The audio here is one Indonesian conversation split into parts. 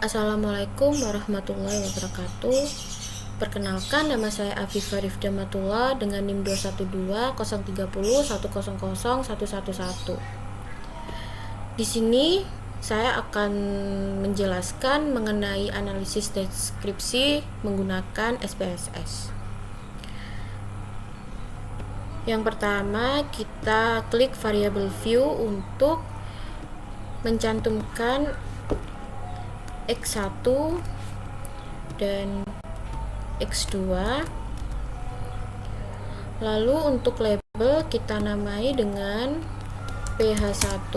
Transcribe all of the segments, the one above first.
Assalamualaikum warahmatullahi wabarakatuh. Perkenalkan, nama saya Afifah Rifdamatullah dengan NIM 212 030 100 111. Di sini saya akan menjelaskan mengenai analisis deskripsi menggunakan SPSS. Yang pertama, kita klik variable view untuk mencantumkan X1 dan X2. Lalu untuk label kita namai dengan PH1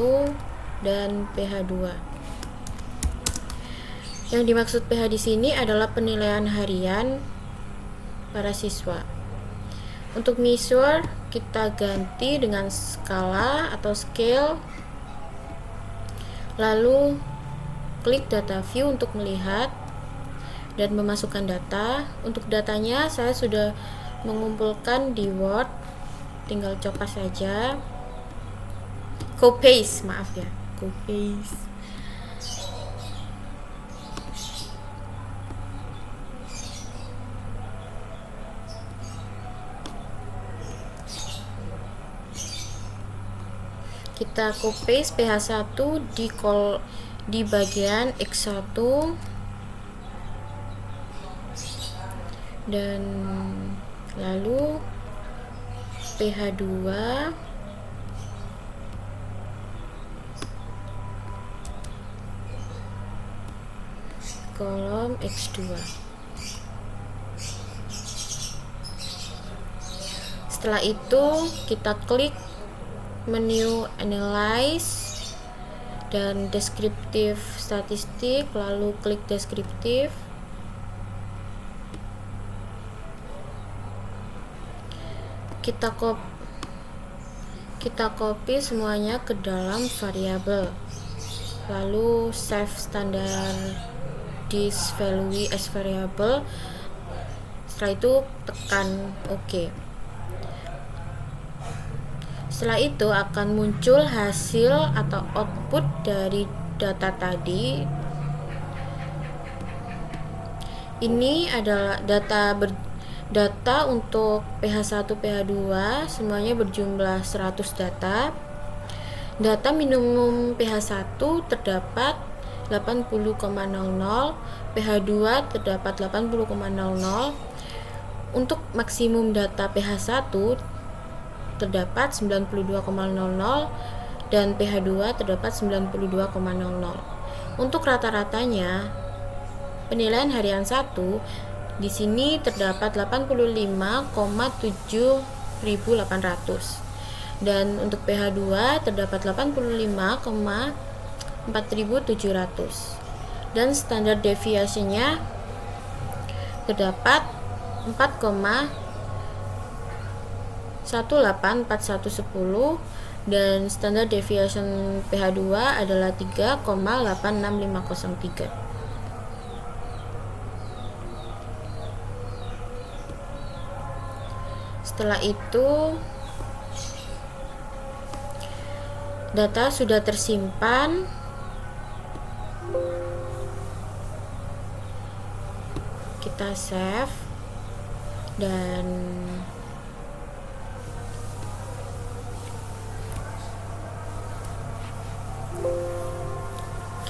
dan PH2. Yang dimaksud PH di sini adalah penilaian harian para siswa. Untuk measure kita ganti dengan skala atau scale. Lalu klik data view untuk melihat dan memasukkan data. Untuk datanya saya sudah mengumpulkan di Word, tinggal copy saja, copy paste. Kita copy paste PH1 di bagian X1 dan lalu PH2 kolom X2. Setelah itu kita klik menu Analyze dan Deskriptif Statistik, lalu klik Deskriptif. Kita copy semuanya ke dalam variabel, lalu save standar this value as variable. Setelah itu tekan OK. Setelah itu akan muncul hasil atau output dari data tadi. Ini adalah data untuk PH1, PH2 semuanya berjumlah 100 data. Data minimum PH1 terdapat 80,00, PH2 terdapat 80,00. Untuk maksimum data PH1 terdapat 92,00 dan PH2 terdapat 92,00. Untuk rata-ratanya penilaian harian 1 di sini terdapat 85,7800 dan untuk PH2 terdapat 85,4700 dan standar deviasinya terdapat 4,184110 dan standar deviation PH2 adalah 3,86503. Setelah itu data sudah tersimpan. Kita save dan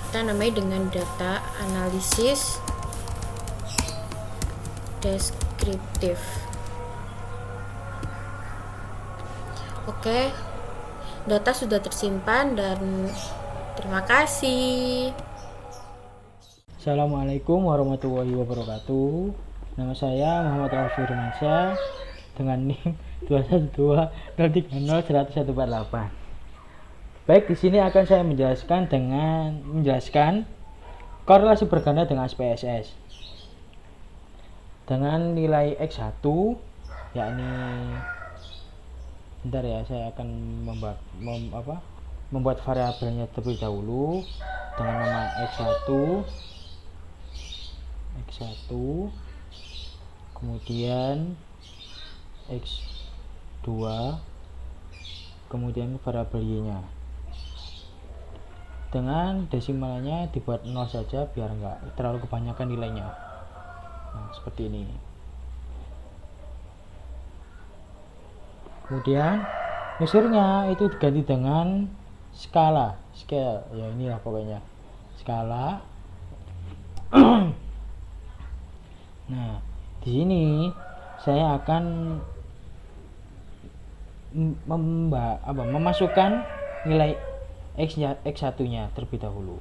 kita namai dengan data analisis deskriptif. Oke, data sudah tersimpan dan terima kasih. Assalamualaikum warahmatullahi wabarakatuh. Nama saya Muhammad Rauf Firmansyah dengan NIM 212030148. Baik, di sini akan saya menjelaskan korelasi berganda dengan SPSS. Dengan nilai X1 yakni bentar ya, saya akan membuat variabelnya terlebih dahulu dengan nama X1 kemudian X2 kemudian variabel Y nya. dengan desimalnya dibuat 0 saja biar nggak terlalu kebanyakan nilainya. Nah, seperti ini. Kemudian mesurnya itu diganti dengan scale, ya inilah pokoknya skala. Nah, di sini saya akan memasukkan nilai x1 nya terlebih dahulu.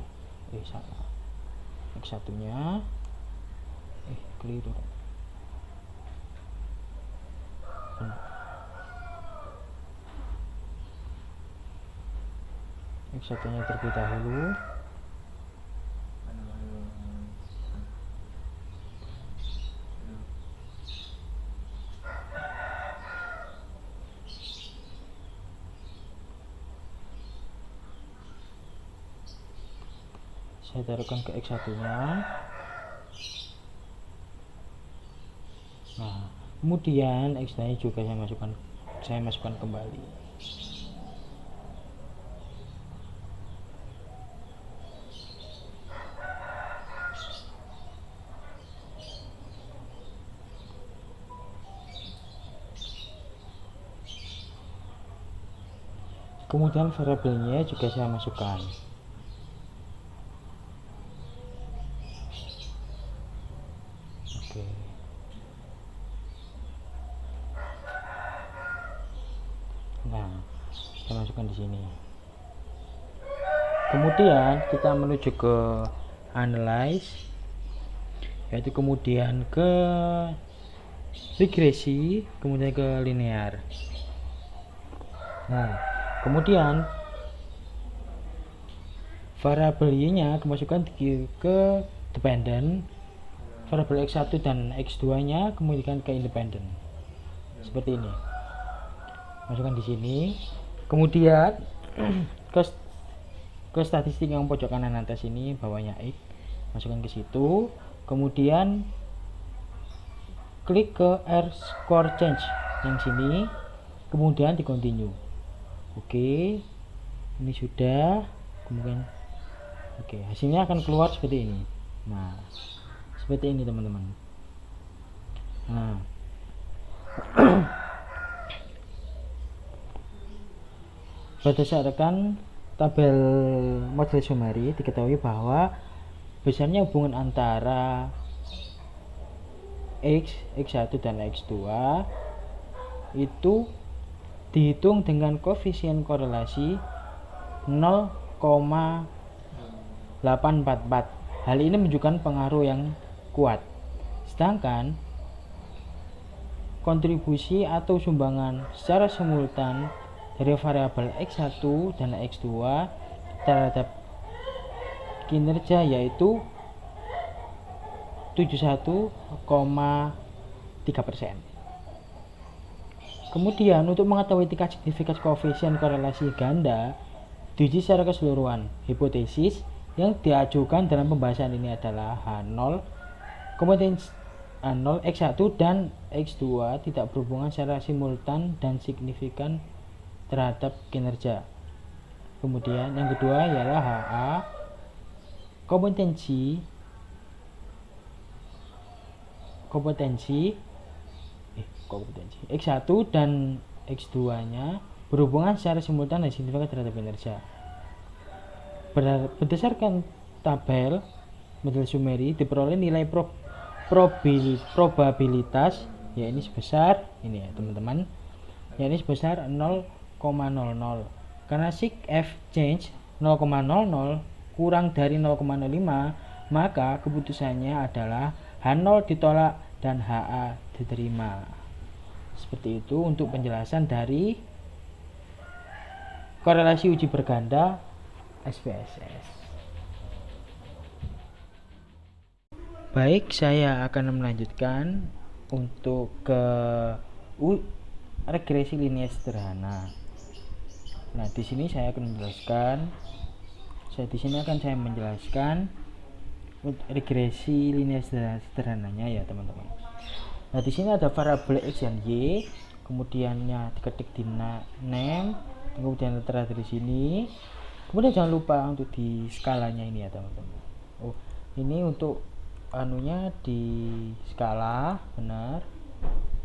Salah. X1 nya keliru. X1 nya terlebih dahulu. Saya taruhkan ke X1 nya. Nah, kemudian X nya juga saya masukkan kembali. Kemudian variabelnya juga saya masukkan. Oke. Nah, saya masukkan di sini. Kemudian kita menuju ke analyze, yaitu kemudian ke regresi, kemudian ke linear. Nah, kemudian variabel y-nya kemasukkan ke dependent, variabel x1 dan x2 nya kemudian ke independent. Seperti ini. Masukkan di sini. Kemudian ke statistik yang pojok kanan atas ini, bawahnya x, masukkan ke situ. Kemudian klik ke R score change yang sini, kemudian di continue. Oke, ini sudah. Kemudian hasilnya akan keluar seperti ini. Nah, seperti ini teman-teman. Nah, berdasarkan tabel model summary diketahui bahwa besarnya hubungan antara x1 dan x2 itu dihitung dengan koefisien korelasi 0,844. Hal ini menunjukkan pengaruh yang kuat. Sedangkan kontribusi atau sumbangan secara simultan dari variabel x1 dan x2 terhadap kinerja yaitu 71,3%. Kemudian untuk mengetahui tingkat signifikan koefisien korelasi ganda diuji secara keseluruhan. Hipotesis yang diajukan dalam pembahasan ini adalah H0, kemudian H0, X1 dan X2 tidak berhubungan secara simultan dan signifikan terhadap kinerja. Kemudian yang kedua ialah HA, kompetensi X1 dan X2 nya berhubungan secara simultan dan signifikan terhadap kinerja. Berdasarkan tabel model summary diperoleh nilai probabilitas, ya ini sebesar ini ya teman-teman, ya ini sebesar 0,00. Karena sig f change 0,00 kurang dari 0,05, maka keputusannya adalah H0 ditolak dan HA diterima. Seperti itu untuk penjelasan dari korelasi uji berganda SPSS. Baik, saya akan melanjutkan untuk ke regresi linear sederhana. Nah, di sini saya akan menjelaskan regresi linear sederhananya ya teman-teman. Nah, di sini ada variabel x dan y, kemudiannya diketik di name, kemudian tertera dari sini, Kemudian jangan lupa untuk di skalanya ini ya teman-teman. Oh, ini untuk anunya di skala benar.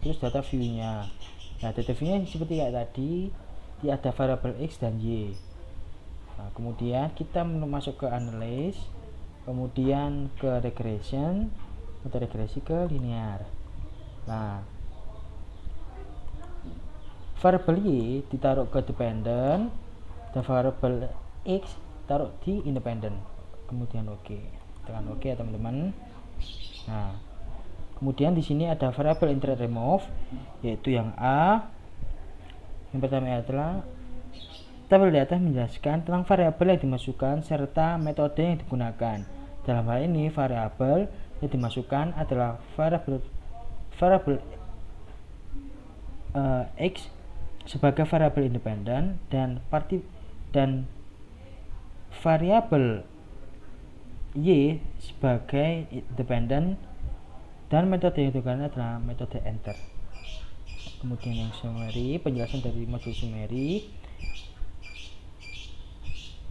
Terus data view-nya. Nah, data view-nya seperti kayak tadi, dia ada variabel X dan Y. Nah, kemudian kita masuk ke analyze, kemudian ke regression, atau regresi ke linear. Nah, variabel Y ditaruh ke dependent dan variabel X taruh di independent. Kemudian oke. Tekan oke ya teman-teman. Nah, kemudian di sini ada variabel integer remove, yaitu yang A. Yang pertama adalah tabel di atas menjelaskan tentang variabel yang dimasukkan serta metode yang digunakan. Dalam hal ini variabel yang dimasukkan adalah variabel X sebagai variabel independen dan variabel Y sebagai independen, dan metode yang digunakan adalah metode enter. Kemudian yang summary, penjelasan dari modul summary,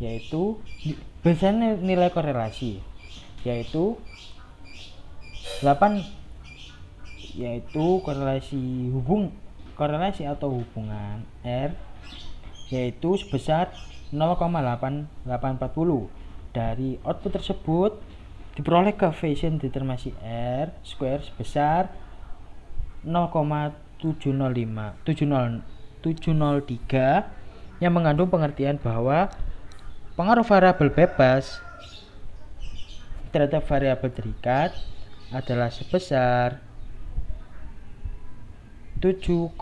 yaitu biasanya nilai korelasi, yaitu 8, yaitu korelasi atau hubungan R, yaitu sebesar 0,8840. Dari output tersebut diperoleh koefisien determinasi R square sebesar 0,703 yang mengandung pengertian bahwa pengaruh variabel bebas terhadap variabel terikat adalah sebesar 7,06%.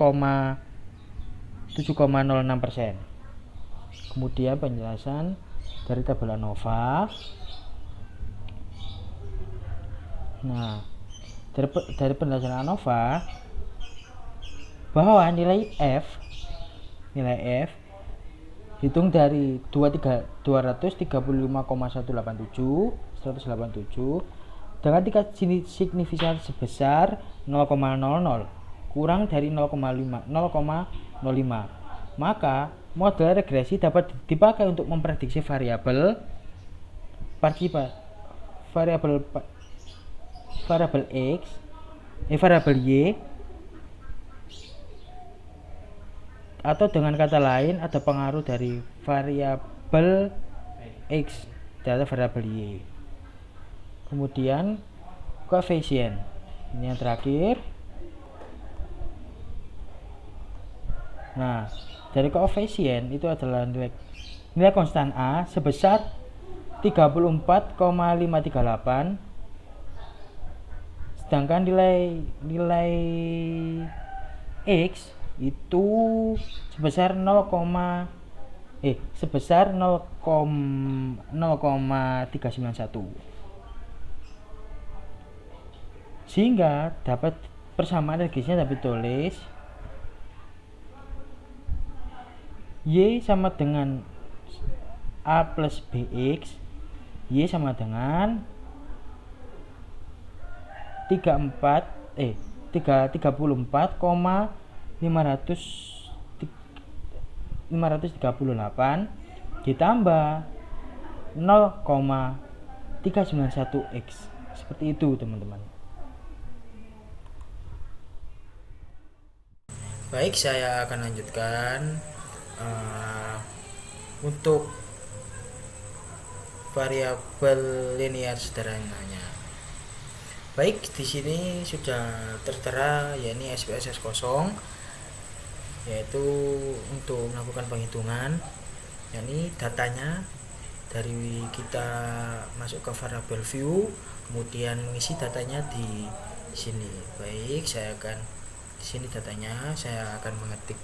Kemudian penjelasan dari tabel ANOVA. Nah, dari penjelasan ANOVA bahwa nilai F hitung dari 235,187 dengan tingkat signifikan sebesar 0,00 kurang dari 0,05. Maka model regresi dapat dipakai untuk memprediksi variabel variabel Y, atau dengan kata lain ada pengaruh dari variabel X terhadap variabel Y. Kemudian koefisien, ini yang terakhir. Nah, dari koefisien itu adalah nilai konstan A sebesar 34,538, sedangkan nilai X itu sebesar 0,391, sehingga dapat persamaan regresinya dapat ditulis Y sama dengan A plus BX, Y sama dengan 34,538 ditambah 0,391X. Seperti itu teman-teman. Baik, saya akan lanjutkan untuk variabel linear sederhananya. Baik, di sini sudah tertera yakni SPSS kosong, yaitu untuk melakukan penghitungan, yakni datanya dari kita masuk ke variabel view, kemudian mengisi datanya di sini. Baik, saya akan di sini datanya saya akan mengetik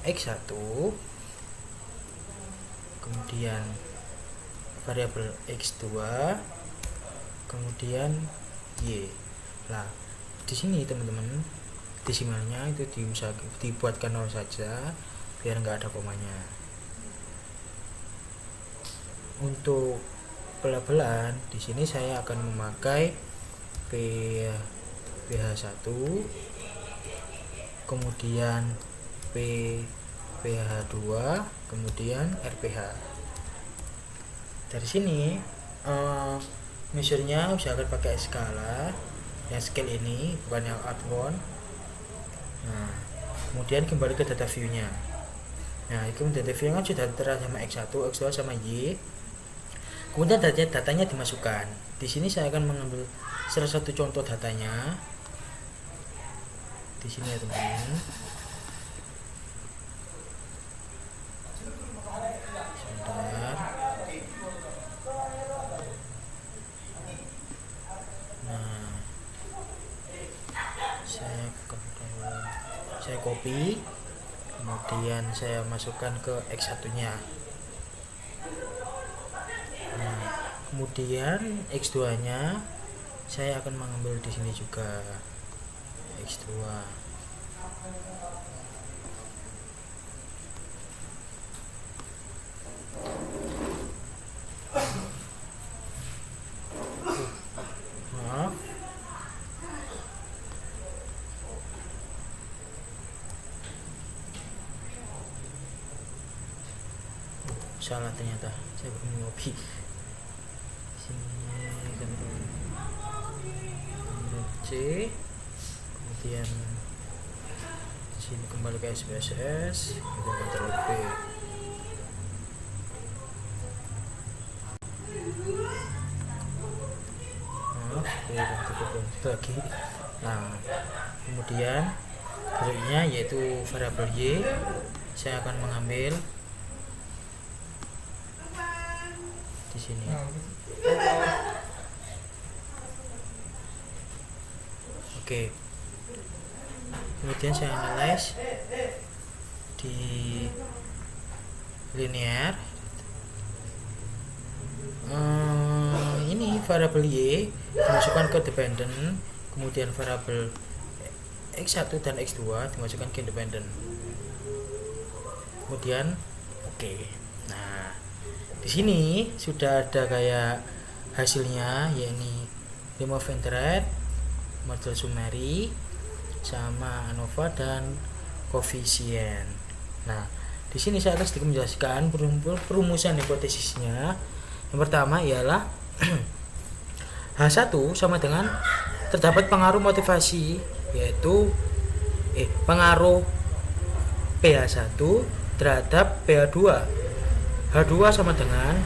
X1, kemudian variabel X2, kemudian Y. Nah, di sini teman-teman desimalnya itu dibuatkan 0 saja biar nggak ada komanya. Untuk pelabelan di sini saya akan memakai PH1, kemudian P PH2 kemudian RPH. Dari sini measure-nya usahakan pakai skala yang scale ini, bukan yang outbound. Nah, kemudian kembali ke data view-nya. Nah, itu data view-nya kan sudah tertera sama X1, X2 sama Y. Kemudian datanya dimasukkan. Di sini saya akan mengambil salah satu contoh datanya. Di sini ya teman-teman. Sebentar. Nah, saya copy, kemudian saya masukkan ke X1-nya. Nah, kemudian X2-nya saya akan mengambil di sini juga. X2. Maaf. Salah ternyata, saya belum ngopi. Sini C, kemudian sini kembali ke SPSS, kemudian Ctrl B. Maaf, lagi. Nah, kemudian berikutnya yaitu variabel Y. Saya akan mengambil di sini. Oke. Kemudian saya analyze di linear. Ini variabel Y dimasukkan ke dependent, kemudian variabel X1 dan X2 dimasukkan ke independent. Kemudian oke. Nah, di sini sudah ada kayak hasilnya, yakni remove interest, model summary, sama ANOVA dan koefisien. Nah, di sini saya akan sedikit menjelaskan perumusan hipotesisnya. Yang pertama ialah H1 sama dengan terdapat pengaruh motivasi, yaitu pengaruh pH1 terhadap pH2. H2 sama dengan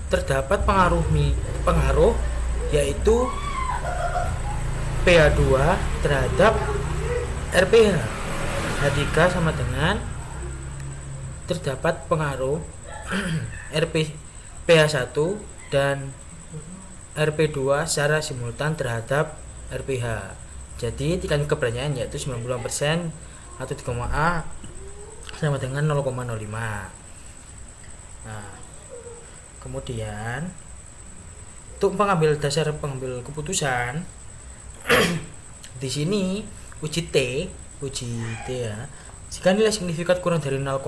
terdapat pengaruh yaitu pH2 terhadap RPH. H3 sama dengan terdapat pengaruh pH1 dan RP2 secara simultan terhadap RPH. Jadi tingkat keberanian yaitu 90% atau 3,A sama dengan 0,05. Nah, kemudian untuk dasar pengambil keputusan di sini uji T ya. Jika nilai signifikan kurang dari 0,05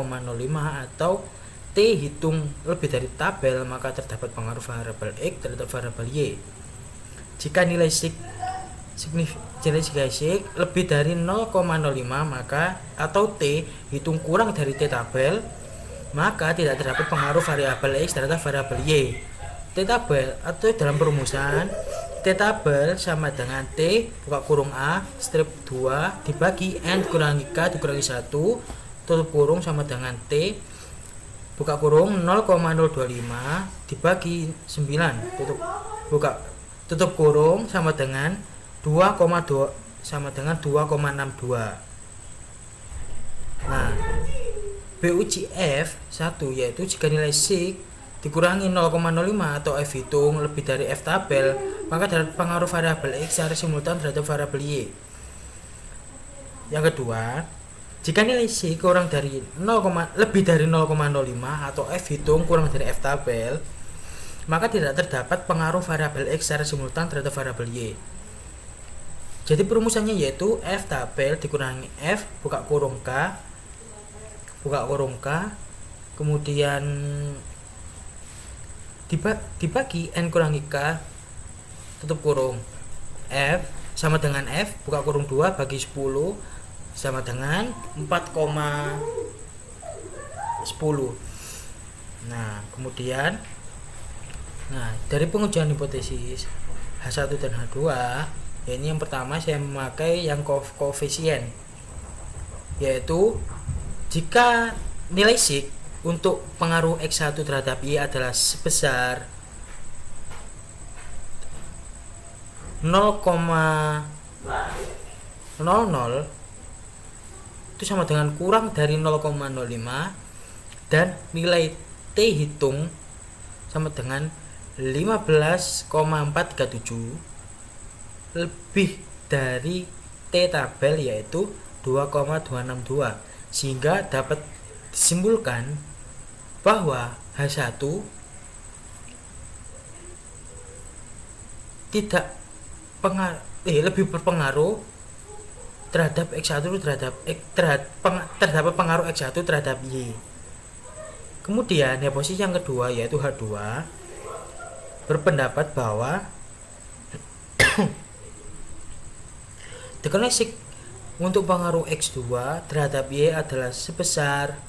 atau T hitung lebih dari tabel, maka terdapat pengaruh variabel X terhadap variabel Y. Jika nilai lebih dari 0,05 maka atau T hitung kurang dari T tabel, maka tidak terdapat pengaruh variabel X terhadap variabel Y. T tabel atau dalam perumusan T tabel sama dengan T buka kurung A strip 2 dibagi N dikurangi K dikurangi 1 tutup kurung sama dengan T buka kurung 0,025 dibagi 9 tutup kurung sama dengan 2,2 sama dengan 2,62. Nah, BUGF 1 yaitu jika nilai sig dikurangi 0,05 atau F hitung lebih dari F tabel, maka terdapat pengaruh variabel X secara simultan terhadap variabel Y. Yang kedua, jika nilai C kurang dari lebih dari 0,05 atau F hitung kurang dari F tabel, maka tidak terdapat pengaruh variabel X secara simultan terhadap variabel Y. Jadi perumusannya yaitu F tabel dikurangi F buka kurung K kemudian dibagi N kurangi K tutup kurung F sama dengan F buka kurung 2 bagi 10 sama dengan 4,10. Nah, kemudian dari pengujian hipotesis H1 dan H2, ya ini yang pertama saya memakai yang koefisien, yaitu jika nilai sig untuk pengaruh X1 terhadap Y adalah sebesar 0,00, itu sama dengan kurang dari 0,05, dan nilai T hitung sama dengan 15,437 lebih dari T tabel, yaitu 2,262, sehingga dapat disimpulkan bahwa H1 tidak lebih berpengaruh terhadap X1 terhadap pengaruh X1 terhadap Y. Kemudian hipotesis yang kedua, yaitu H2, berpendapat bahwa sig untuk pengaruh X2 terhadap Y adalah sebesar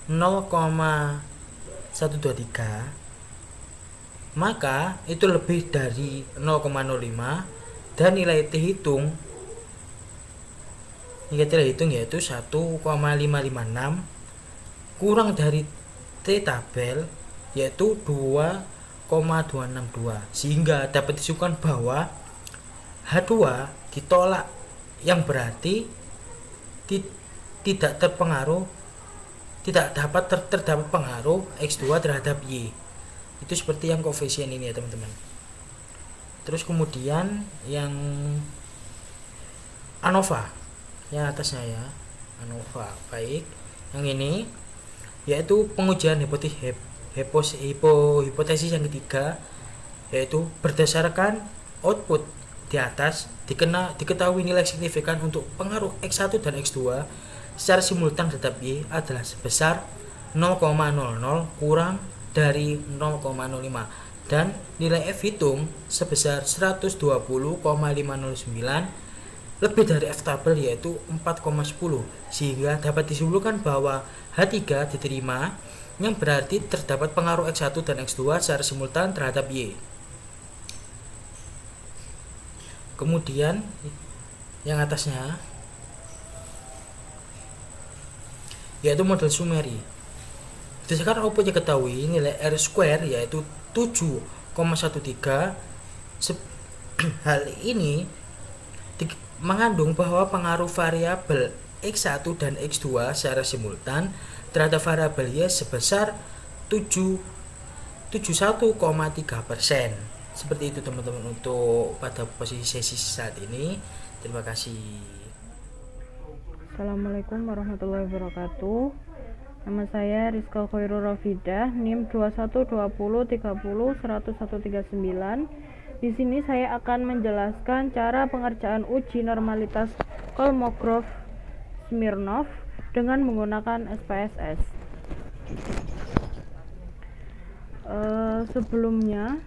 0,123, maka itu lebih dari 0,05, dan nilai T hitung yaitu 1,556 kurang dari T tabel, yaitu 2,262, sehingga dapat disimpulkan bahwa H2 ditolak, yang berarti tidak dapat terdapat pengaruh X2 terhadap Y. Itu seperti yang koefisien ini ya teman-teman. Terus kemudian yang ANOVA yang atasnya ya, ANOVA baik, yang ini yaitu pengujian hipotesis yang ketiga, yaitu berdasarkan output di atas diketahui nilai signifikan untuk pengaruh X1 dan X2 secara simultan terhadap Y adalah sebesar 0,00 kurang dari 0,05, dan nilai F hitung sebesar 120,509 lebih dari F tabel, yaitu 4,10, sehingga dapat disimpulkan bahwa H3 diterima, yang berarti terdapat pengaruh X1 dan X2 secara simultan terhadap Y. Kemudian yang atasnya yaitu model Sumeri. Berdasarkan output yang ketahui, nilai R square yaitu 7,13. Hal ini mengandung bahwa pengaruh variabel X1 dan X2 secara simultan terhadap variabel Y sebesar 71,3%. Seperti itu teman-teman untuk pada posisi sesi saat ini. Terima kasih. Assalamualaikum warahmatullahi wabarakatuh. Nama saya Rizka Khairul Rafidah, NIM 2120301139. Di sini saya akan menjelaskan cara pengerjaan uji normalitas Kolmogorov-Smirnov dengan menggunakan SPSS. Sebelumnya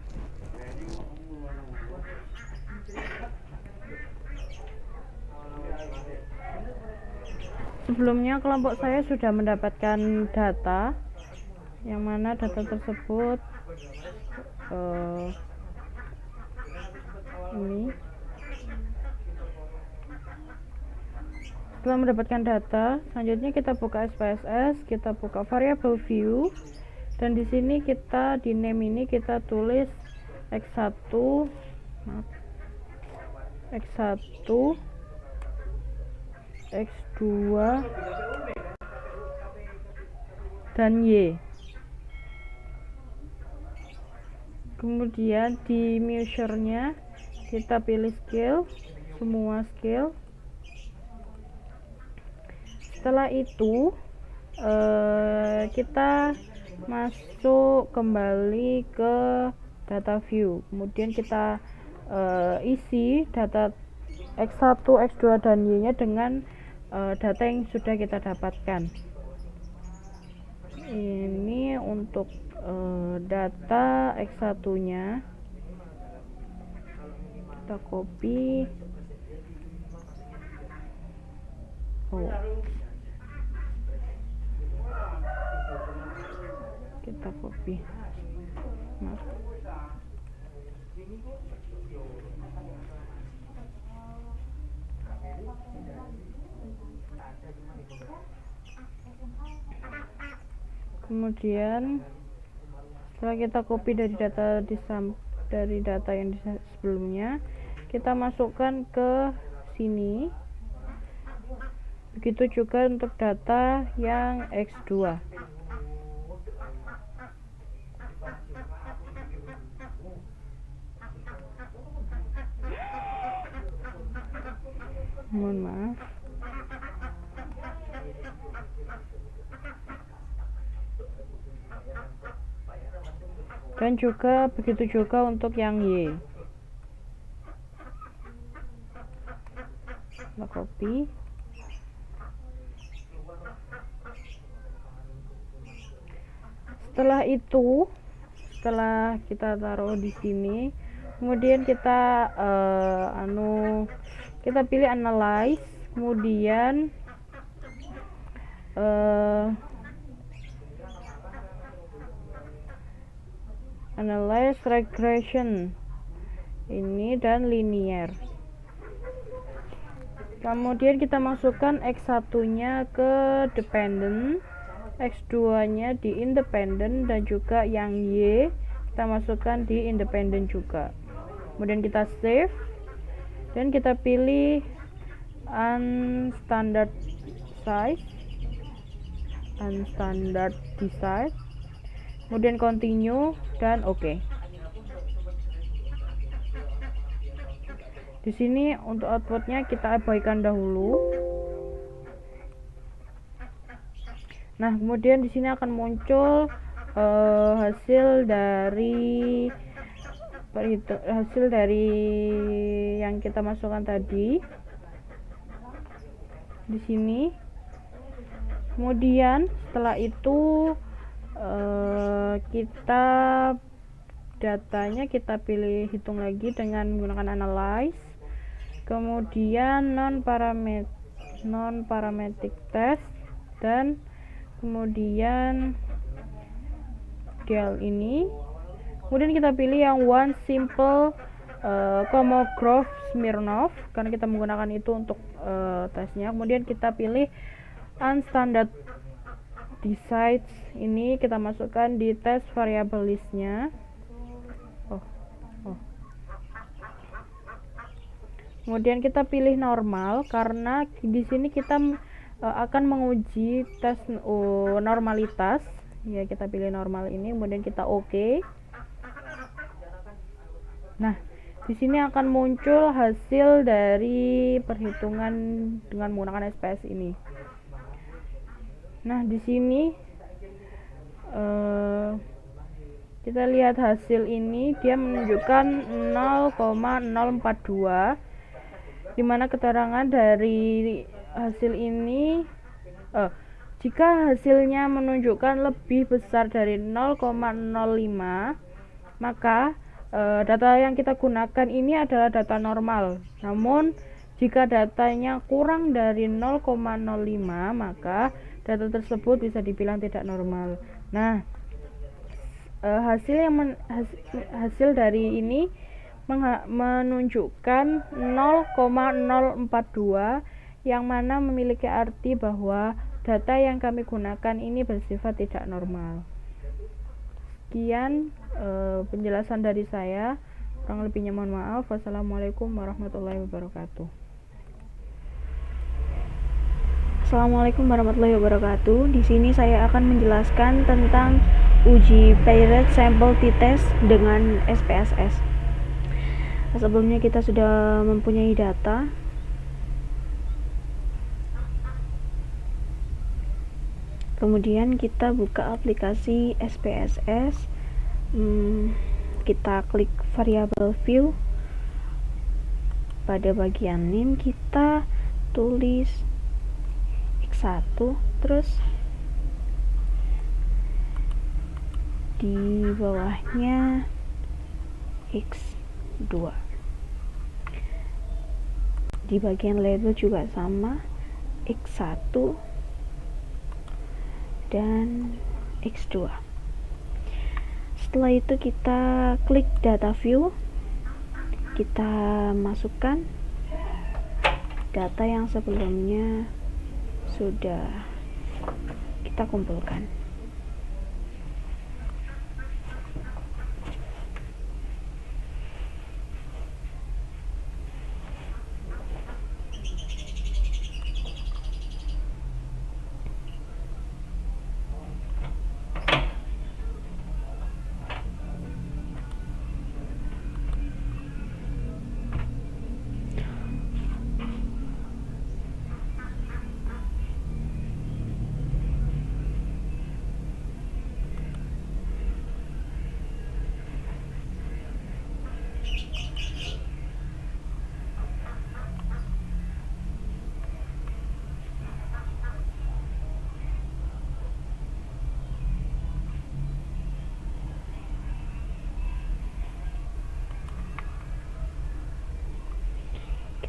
kelompok saya sudah mendapatkan data, yang mana data tersebut ini. Setelah mendapatkan data, selanjutnya kita buka SPSS, kita buka variable view, dan di sini kita di name ini kita tulis X1, X2 dan Y. Kemudian di measure-nya kita pilih scale, semua scale. Setelah itu kita masuk kembali ke data view, kemudian kita isi data X1, X2 dan Y nya dengan data yang sudah kita dapatkan. Ini untuk data X1 nya kita copy, kita copy. Maaf. Kemudian setelah kita copy dari data yang sebelumnya, kita masukkan ke sini. Begitu juga untuk data yang X2. Mohon maaf. Dan juga begitu juga untuk yang Y. Kita copy. Setelah itu, setelah kita taruh di sini, kemudian kita kita pilih analyze, kemudian analyze regression ini dan linear. Kemudian kita masukkan X1 nya ke dependent, X2 nya di independent, dan juga yang Y kita masukkan di independent juga. Kemudian kita save dan kita pilih unstandard size, kemudian continue dan oke. Di sini untuk outputnya kita abaikan dahulu. Nah, kemudian di sini akan muncul hasil dari yang kita masukkan tadi di sini. Kemudian setelah itu datanya kita pilih hitung lagi dengan menggunakan analyze, kemudian non parametric test, dan kemudian GL ini. Kemudian kita pilih yang one simple Kolmogorov Smirnov karena kita menggunakan itu untuk tesnya. Kemudian kita pilih unstandard size, ini kita masukkan di test variable listnya. Kemudian kita pilih normal karena di sini kita akan menguji tes normalitas. Ya, kita pilih normal ini, kemudian kita oke. Nah, di sini akan muncul hasil dari perhitungan dengan menggunakan SPS ini. Nah, di sini kita lihat hasil ini, dia menunjukkan 0,042, dimana keterangan dari hasil ini jika hasilnya menunjukkan lebih besar dari 0,05, maka data yang kita gunakan ini adalah data normal. Namun jika datanya kurang dari 0,05, maka data tersebut bisa dibilang tidak normal. Nah, hasil dari ini menunjukkan 0,042, yang mana memiliki arti bahwa data yang kami gunakan ini bersifat tidak normal. Sekian penjelasan dari saya, kurang lebihnya mohon maaf. Wassalamualaikum warahmatullahi wabarakatuh. Assalamualaikum warahmatullahi wabarakatuh. Di sini saya akan menjelaskan tentang uji paired sample t-test dengan SPSS. Sebelumnya kita sudah mempunyai data. Kemudian kita buka aplikasi SPSS. Kita klik variable view. Pada bagian name kita tulis X1, terus di bawahnya X2. Di bagian label juga sama, X1 dan X2. Setelah itu kita klik data view, kita masukkan data yang sebelumnya sudah kita kumpulkan.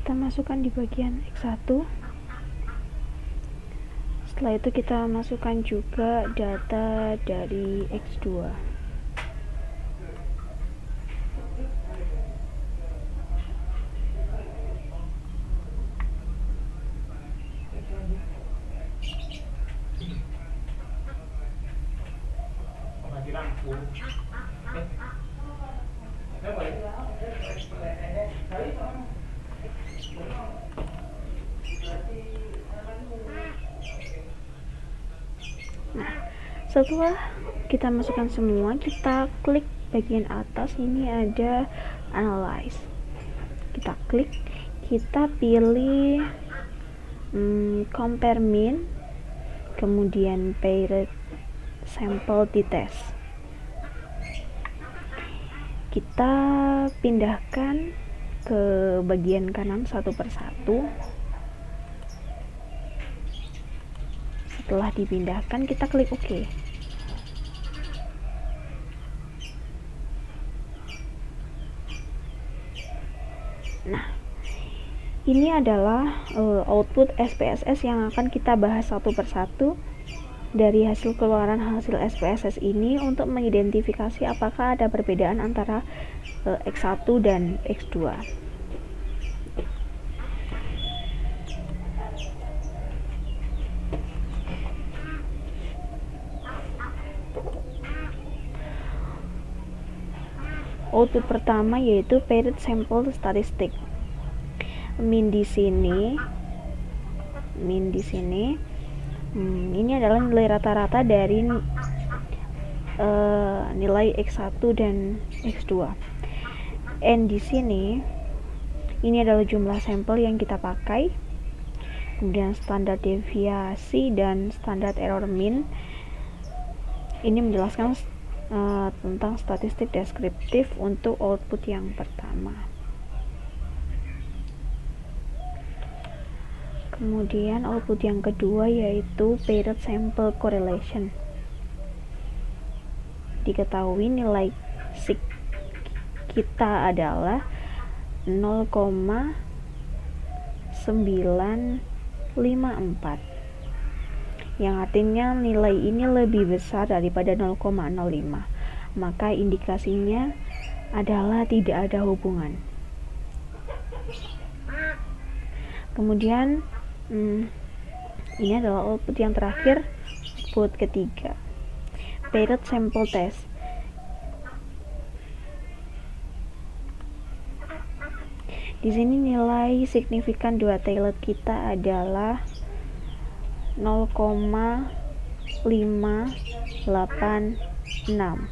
Kita masukkan di bagian X1. Setelah itu kita masukkan juga data dari X2. Setelah kita masukkan semua, kita klik bagian atas, ini ada analyze. Kita klik, kita pilih compare mean, kemudian paired sample t-test. Kita pindahkan ke bagian kanan satu persatu. Setelah dipindahkan, kita klik OK. Nah, ini adalah output SPSS yang akan kita bahas satu persatu. Dari hasil keluaran hasil SPSS ini untuk mengidentifikasi apakah ada perbedaan antara X1 dan X2. Output pertama yaitu paired sample statistic. Min di sini ini adalah nilai rata-rata dari nilai X1 dan X2. N di sini ini adalah jumlah sampel yang kita pakai. Kemudian standar deviasi dan standar error mean. Ini menjelaskan tentang statistik deskriptif untuk output yang pertama. Kemudian output yang kedua yaitu paired sample correlation. Diketahui nilai sig kita adalah 0,954, yang artinya nilai ini lebih besar daripada 0,05, maka indikasinya adalah tidak ada hubungan. Kemudian ini adalah output yang terakhir, output ketiga, paired sample test. Di sini nilai signifikan dua tailored kita adalah 0,586.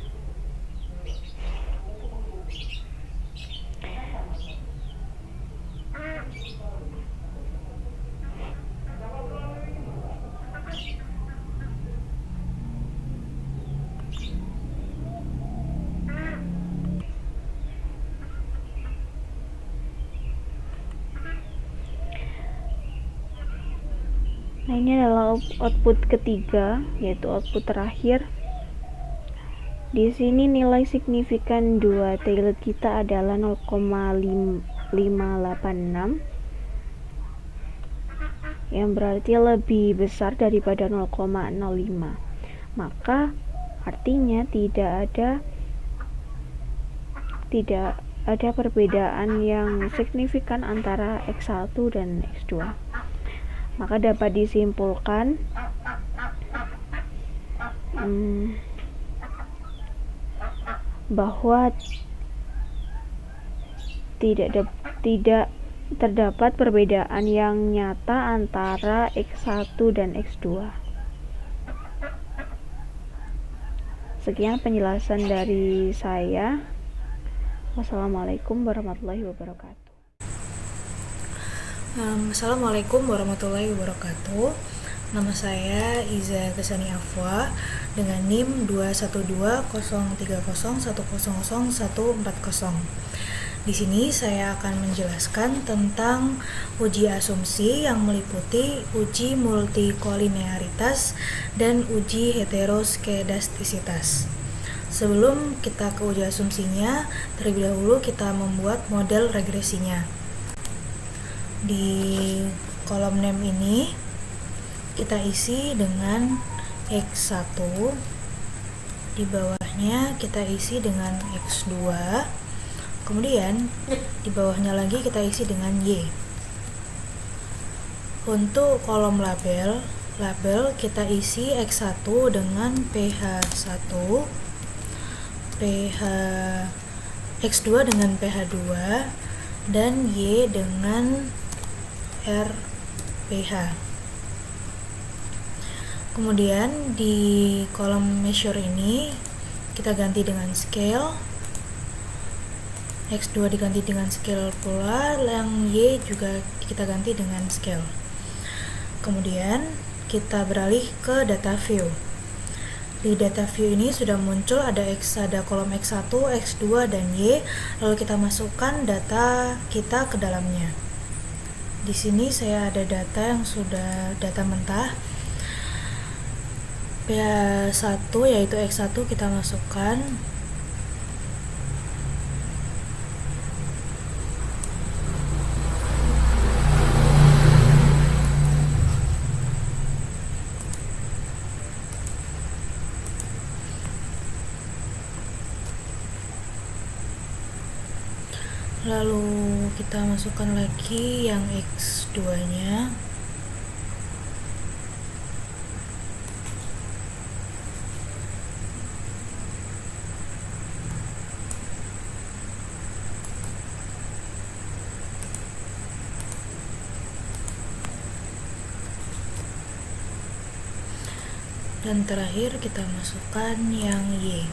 Nah, ini adalah output ketiga, yaitu output terakhir. Di sini nilai signifikan dua tailored kita adalah 0,586. yang berarti lebih besar daripada 0,05. Maka artinya tidak ada perbedaan yang signifikan antara X1 dan X2. Maka dapat disimpulkan bahwa tidak terdapat perbedaan yang nyata antara X1 dan X2. Sekian penjelasan dari saya. Wassalamualaikum warahmatullahi wabarakatuh. Assalamualaikum warahmatullahi wabarakatuh. Nama saya Iza Kesani Afwa dengan NIM 212030100100140. Di sini saya akan menjelaskan tentang uji asumsi yang meliputi uji multikolinearitas dan uji heteroskedastisitas. Sebelum kita ke uji asumsinya, terlebih dahulu kita membuat model regresinya. Di kolom name ini kita isi dengan X1, di bawahnya kita isi dengan X2, kemudian di bawahnya lagi kita isi dengan Y. Untuk kolom label kita isi X1 dengan PH1, X2 dengan PH2, dan Y dengan RPH. Kemudian di kolom measure ini kita ganti dengan scale, X2 diganti dengan scale pula, yang Y juga kita ganti dengan scale. Kemudian kita beralih ke data view. Di data view ini sudah muncul ada kolom X1, X2, dan Y, lalu kita masukkan data kita ke dalamnya. Di sini saya ada data yang sudah data mentah. PH1 yaitu X1 kita masukkan. Lalu kita masukkan lagi yang X2 nya. Dan terakhir kita masukkan yang Y.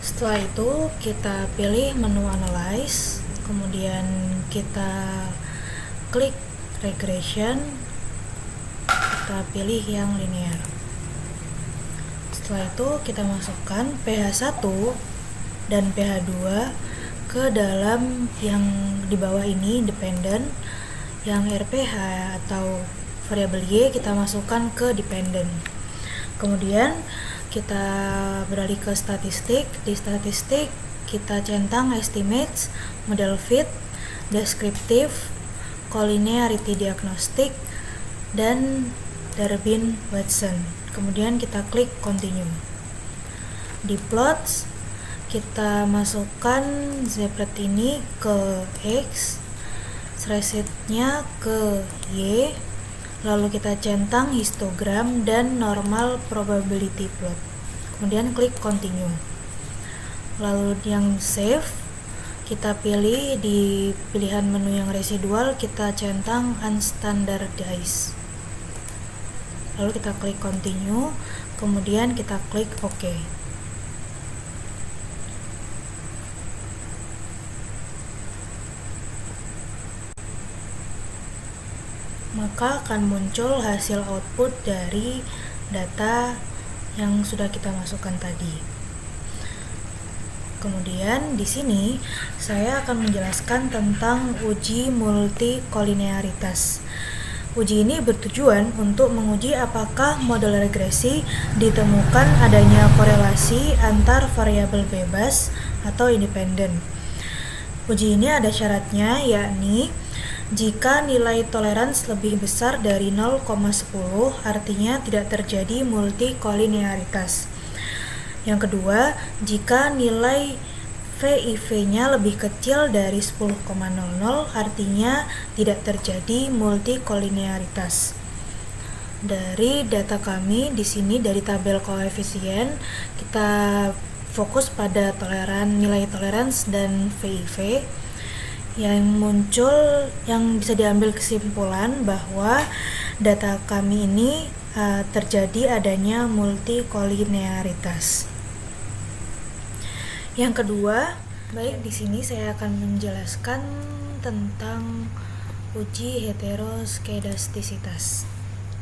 Setelah itu kita pilih menu analyze, kemudian kita klik regression, kita pilih yang linear. Setelah itu kita masukkan PH1 dan PH2 ke dalam yang di bawah ini dependent, yang RPH atau variabel Y kita masukkan ke dependent. Kemudian kita beralih ke statistik. Di statistik kita centang estimates, model fit, descriptive, collinearity diagnostic, dan Durbin-Watson. Kemudian kita klik continue. Di plots kita masukkan zephyr ini ke X, slice-nya ke Y, lalu kita centang histogram dan normal probability plot. Kemudian klik continue. Lalu yang save kita pilih di pilihan menu yang residual, kita centang unstandardized. Lalu kita klik continue, kemudian kita klik OK. Maka akan muncul hasil output dari data yang sudah kita masukkan tadi. Kemudian di sini saya akan menjelaskan tentang uji multikolinearitas. Uji ini bertujuan untuk menguji apakah model regresi ditemukan adanya korelasi antar variabel bebas atau independen. Uji ini ada syaratnya, yakni jika nilai toleransi lebih besar dari 0,10 artinya tidak terjadi multikolinearitas. Yang kedua, jika nilai VIV-nya lebih kecil dari 10,00 artinya tidak terjadi multikolinearitas. Dari data kami di sini dari tabel koefisien, kita fokus pada nilai toleransi dan VIV. Yang muncul, yang bisa diambil kesimpulan bahwa data kami ini terjadi adanya multikolinearitas. Yang kedua, baik di sini saya akan menjelaskan tentang uji heteroskedastisitas.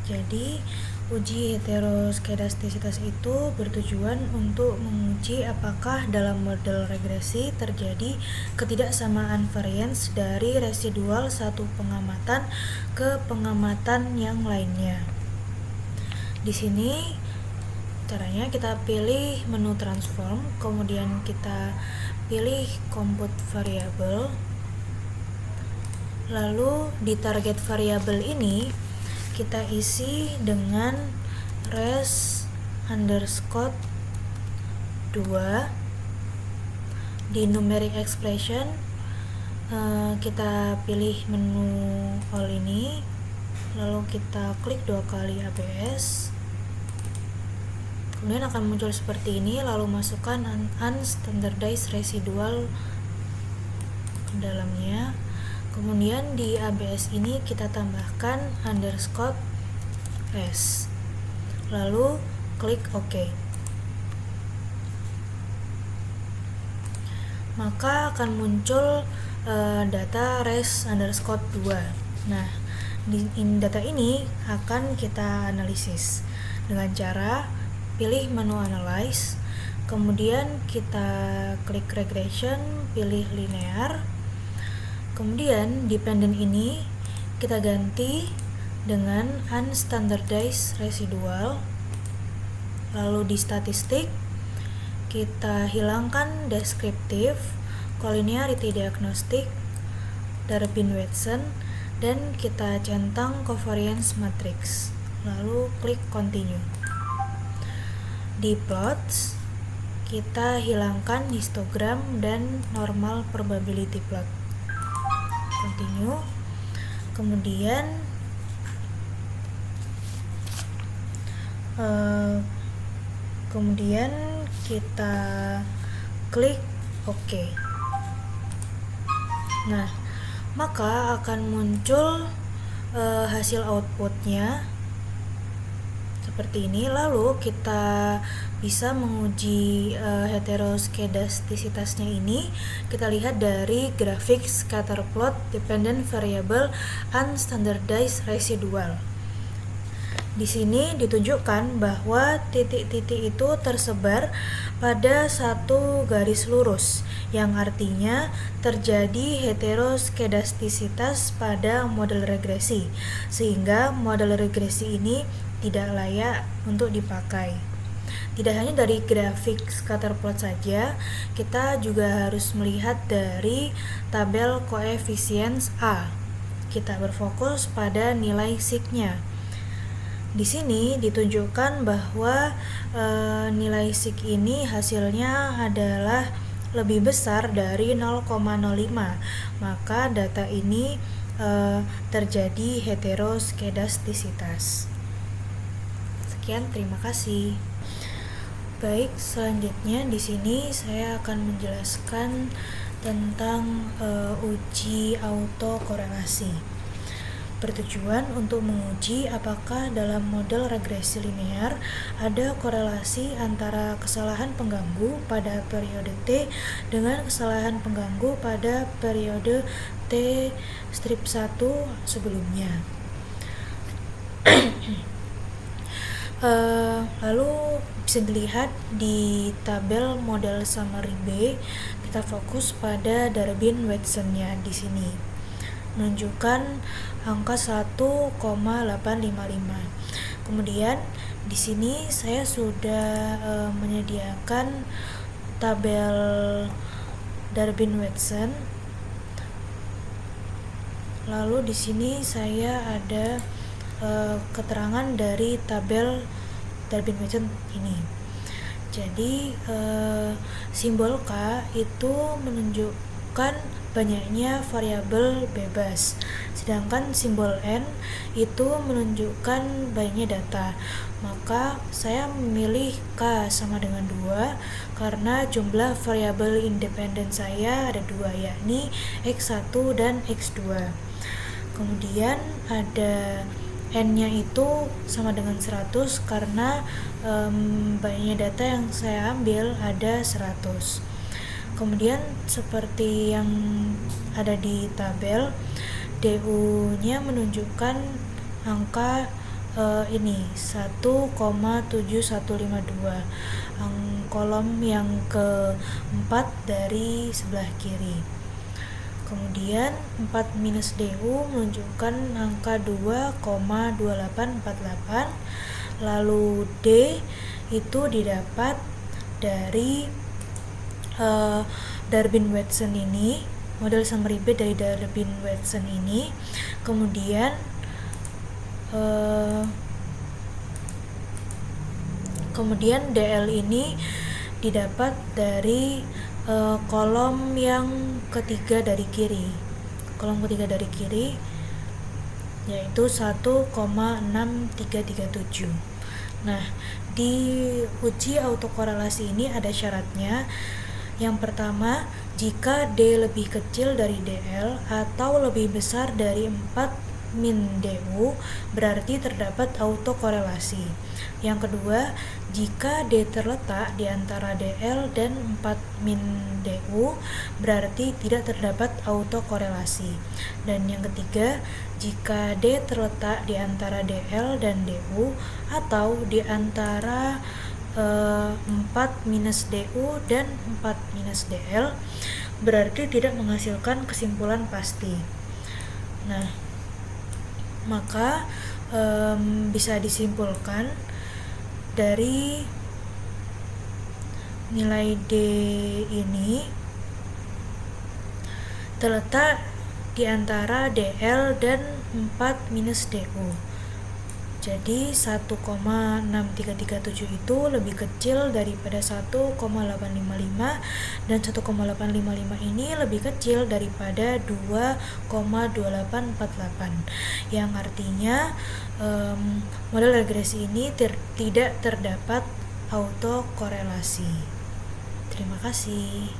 Jadi, uji heteroskedastisitas itu bertujuan untuk menguji apakah dalam model regresi terjadi ketidaksamaan varians dari residual satu pengamatan ke pengamatan yang lainnya. Di sini caranya kita pilih menu transform, kemudian kita pilih compute variable, lalu di target variable ini kita isi dengan res underscore 2. Di numeric expression kita pilih menu all ini, lalu kita klik 2 kali ABS, kemudian akan muncul seperti ini, lalu masukkan unstandardized residual ke dalamnya. Kemudian di ABS ini kita tambahkan underscore res, lalu klik OK. Maka akan muncul data res underscore 2. Nah, data ini akan kita analisis dengan cara pilih menu analyze, kemudian kita klik regression, pilih linear, kemudian dependent ini kita ganti dengan unstandardized residual, lalu di statistik kita hilangkan deskriptif, collinearity diagnostic, Darwin-Watson, dan kita centang covariance matrix, lalu klik continue. Di plots kita hilangkan histogram dan normal probability plot, continue. Kemudian kita klik OK. Nah, maka akan muncul hasil outputnya seperti ini. Lalu kita bisa menguji heteroskedastisitasnya ini. Kita lihat dari grafik scatter plot dependent variable unstandardized residual. Di sini ditunjukkan bahwa titik-titik itu tersebar pada satu garis lurus, yang artinya terjadi heteroskedastisitas pada model regresi, sehingga model regresi ini tidak layak untuk dipakai. Tidak hanya dari grafik scatter plot saja, kita juga harus melihat dari tabel koefisiens A. Kita berfokus pada nilai sig-nya. Di sini ditunjukkan bahwa nilai sig ini hasilnya adalah lebih besar dari 0,05. Maka data ini terjadi heteroskedastisitas. Sekian, terima kasih. Baik, selanjutnya di sini saya akan menjelaskan tentang uji autokorelasi. Bertujuan untuk menguji apakah dalam model regresi linear ada korelasi antara kesalahan pengganggu pada periode T dengan kesalahan pengganggu pada periode T'1 sebelumnya. Lalu bisa dilihat di tabel model summary B, kita fokus pada Darwin-Watson-nya di sini. menunjukkan angka 1,855. Kemudian di sini saya sudah menyediakan tabel Durbin-Watson. Lalu di sini saya ada keterangan dari tabel Durbin-Watson ini. Jadi simbol K itu menunjukkan banyaknya variabel bebas, sedangkan simbol N itu menunjukkan banyaknya data. Maka saya memilih K sama dengan 2 karena jumlah variabel independen saya ada 2, yakni X1 dan X2. Kemudian ada N-nya itu sama dengan 100 karena banyaknya data yang saya ambil ada 100. Kemudian seperti yang ada di tabel, DU-nya menunjukkan angka ini 1,7152, kolom yang keempat dari sebelah kiri. Kemudian 4 minus DU menunjukkan angka 2,2848. Lalu D itu didapat dari Durbin-Watson ini, model summary bed dari Durbin-Watson ini. Kemudian DL ini didapat dari kolom yang ketiga dari kiri. Kolom ketiga dari kiri yaitu 1,6337. Nah, di uji autokorelasi ini ada syaratnya. Yang pertama, jika D lebih kecil dari DL atau lebih besar dari 4 min DU, berarti terdapat autokorelasi. Yang kedua, jika D terletak di antara DL dan 4 min DU, berarti tidak terdapat autokorelasi. Dan yang ketiga, jika D terletak di antara DL dan DU atau di antara 4 minus DU dan 4 minus DL, berarti tidak menghasilkan kesimpulan pasti. Nah, maka bisa disimpulkan dari nilai D ini terletak di antara DL dan 4 minus DU. Jadi 1,6337 itu lebih kecil daripada 1,855 dan 1,855 ini lebih kecil daripada 2,2848, yang artinya model regresi ini tidak terdapat autokorelasi. Terima kasih.